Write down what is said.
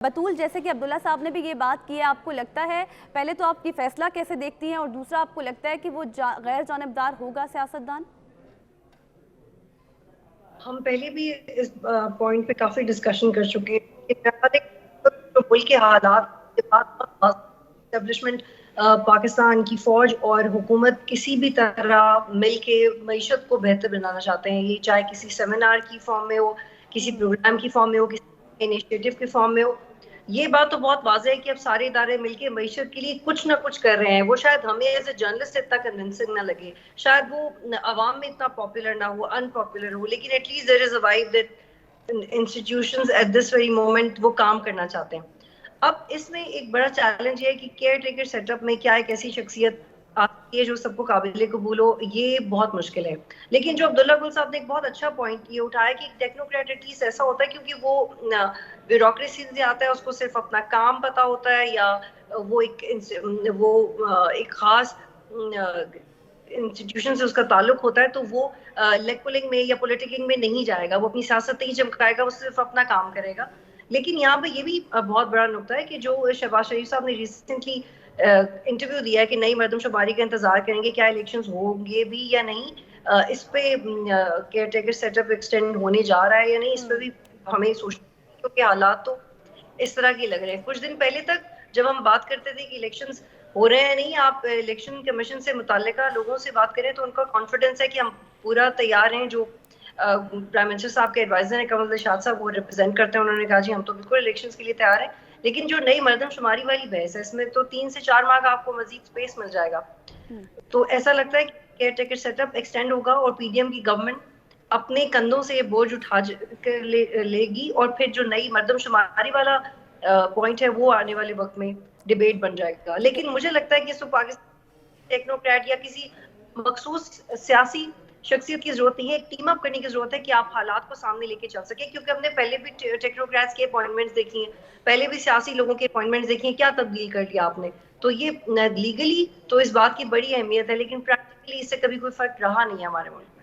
بطول، جیسے کہ عبداللہ صاحب نے بھی یہ بات کی ہے، آپ کو لگتا ہے پہلے تو آپ کی فیصلہ کیسے دیکھتی ہیں، اور دوسرا آپ کو لگتا ہے کہ وہ غیر جانبدار ہوگا سیاستدان؟ ہم پہلے بھی اس پوائنٹ پہ کافی ڈسکشن کر چکے ہیں کہ ملک کے حالات کے بعد اسٹیبلشمنٹ پاکستان کی فوج اور حکومت کسی بھی طرح مل کے معیشت کو بہتر بنانا چاہتے ہیں، یہ چاہے کسی سیمینار کی فارم میں ہو، کسی پروگرام کی فارم میں ہو، کسی انیشیٹو کی فارم میں ہو. یہ بات تو بہت واضح ہے کہ اب سارے ادارے مل کے معیشت کے لیے کچھ نہ کچھ کر رہے ہیں. وہ شاید ہمیں ایز اے جرنلسٹ اتنا کنونسنگ نہ لگے، شاید وہ عوام میں اتنا پاپولر نہ ہو، ان پاپولر ہو، لیکن at least there is a vibe that institutions at this very moment وہ کام کرنا چاہتے ہیں. اب اس میں ایک بڑا چیلنج ہے کہ کیئر ٹیکر سیٹ اپ میں کیا ایک ایسی شخصیت آتی ہے جو سب کو قابل قبول ہو. یہ بہت مشکل ہے. لیکن جو عبداللہ گل صاحب نے ایک بہت اچھا پوائنٹ یہ اٹھایا کہ ٹیکنوکریٹ ایٹ لیسٹ ایسا ہوتا ہے کیونکہ وہ بیوروکریسی سے آتا ہے، اس کو صرف اپنا کام پتا ہوتا ہے، یا وہ ایک خاص انسٹیٹیوشن سے اس کا تعلق ہوتا ہے، تو وہ لیگ پولنگ میں یا پولیٹیکنگ میں نہیں جائے گا، وہ اپنی سیاست نہیں چمکائے گا، وہ صرف اپنا کام کرے گا. لیکن یہاں پہ یہ بھی بہت بڑا نقطہ ہے کہ جو شہباز شریف صاحب نے ریسنٹلی انٹرویو دیا ہے کہ نئی مردم شماری کا انتظار کریں گے، کیا الیکشنز ہوں گے بھی یا نہیں، اس پہ caretaker set up extend ہونے جا رہا ہے یا نہیں، اس پہ بھی ہمیں سوچنا ہے کیونکہ حالات تو اس طرح کے لگ رہے ہیں. کچھ دن پہلے تک جب ہم بات کرتے تھے کہ الیکشنز ہو رہے ہیں نہیں، آپ الیکشن کمیشن سے متعلقہ لوگوں سے بات کریں تو ان کا کانفیڈنس ہے کہ ہم پورا تیار ہیں. جو پرائم منسٹر صاحب کے ایڈوائزر ہیں کمل دلشاد صاحب، وہ ریپرزینٹ کرتے ہیں، انہوں نے کہا جی ہم تو بالکل الیکشنز کے لیے تیار ہیں. لیکن جو نئی مردم شماری والی بحث ہے، اس میں تو 3 سے 4 ماہ کا آپ کو مزید اسپیس مل جائے گا. تو ایسا لگتا ہے کہ caretaker set up extend ہوگا اور پی ڈی ایم کی گورنمنٹ اپنے کندھوں سے یہ بوجھ اٹھا کر لے گی، اور پھر جو نئی مردم شماری والا پوائنٹ ہے وہ آنے والے وقت میں ڈیبیٹ بن جائے گا. لیکن مجھے لگتا ہے کہ اس کو پاکستان ٹیکنوکریٹ یا کسی مخصوص سیاسی شخصیت کی ضرورت نہیں ہے، ایک ٹیم اپ کرنے کی ضرورت ہے کہ آپ حالات کو سامنے لے کے چل سکیں. کیونکہ ہم نے پہلے بھی ٹیکنوکریٹس کے اپوائنٹمنٹس دیکھی ہیں، پہلے بھی سیاسی لوگوں کے اپوائنٹمنٹس دیکھی ہیں، کیا تبدیل کر لیا آپ نے. تو یہ لیگلی تو اس بات کی بڑی اہمیت ہے، لیکن پریکٹیکلی اس سے کبھی کوئی فرق رہا نہیں ہے ہمارے ملک میں.